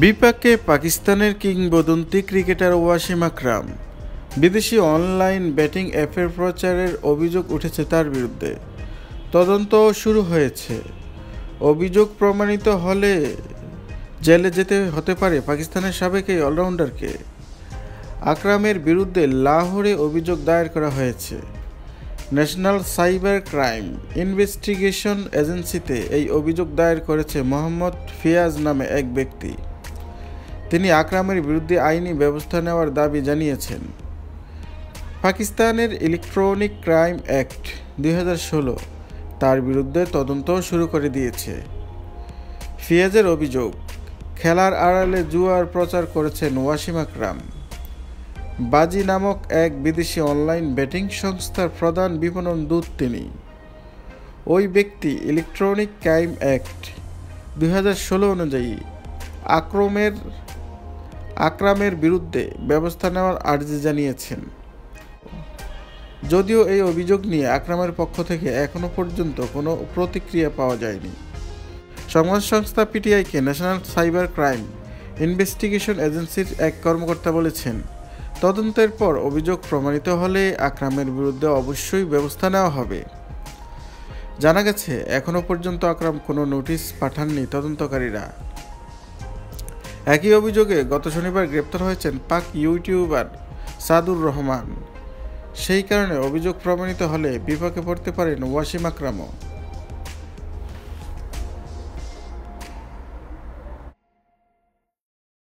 বিপাকে পাকিস্তানের কিংবদন্তি ক্রিকেটার ওয়াসিম আকরাম। বিদেশি অনলাইন ব্যাটিং অ্যাপের প্রচারের অভিযোগ উঠেছে তার বিরুদ্ধে। তদন্ত শুরু হয়েছে। অভিযোগ প্রমাণিত হলে জেলে যেতে হতে পারে পাকিস্তানের সাবেক এই অলরাউন্ডারকে। আকরামের বিরুদ্ধে লাহোরে অভিযোগ দায়ের করা হয়েছে। ন্যাশনাল সাইবার ক্রাইম ইনভেস্টিগেশন এজেন্সিতে এই অভিযোগ দায়ের করেছে মোহাম্মদ ফিয়াজ নামে এক ব্যক্তি। তিনি আকরামের বিরুদ্ধে আইনি ব্যবস্থা নেওয়ার দাবি জানিয়েছেন। পাকিস্তানের ইলেকট্রনিক ক্রাইম অ্যাক্ট 2016 তার বিরুদ্ধে তদন্ত শুরু করে দিয়েছে। ফিয়াজের অভিযোগ, খেলার আড়ালে জুয়ার প্রচার করেছেন ওয়াসিম আকরাম। বাজি নামক এক বিদেশি অনলাইন ব্যাটিং সংস্থার প্রধান বিপণন দূত তিনি। ওই ব্যক্তি ইলেকট্রনিক ক্রাইম অ্যাক্ট 2016 অনুযায়ী আকরামের বিরুদ্ধে ব্যবস্থা নেওয়ার আর্জি জানিয়েছেন। যদিও এই অভিযোগ নিয়ে আকরামের পক্ষ থেকে এখনও পর্যন্ত কোনো প্রতিক্রিয়া পাওয়া যায়নি। সংবাদ সংস্থা পিটিআইকে ন্যাশনাল সাইবার ক্রাইম ইনভেস্টিগেশন এজেন্সির এক কর্মকর্তা বলেছেন, তদন্তের পর অভিযোগ প্রমাণিত হলে আকরামের বিরুদ্ধে অবশ্যই ব্যবস্থা নেওয়া হবে। জানা গেছে, এখনও পর্যন্ত আকরাম কোনো নোটিশ পাঠাননি তদন্তকারীরা। একই অভিযোগে গত শনিবার গ্রেপ্তার হয়েছেন পাক ইউটিউবার সাদুর রহমান। সেই কারণে অভিযোগ প্রমাণিত হলে বিপাকে পড়তে পারেন ওয়াসিম আকরামও।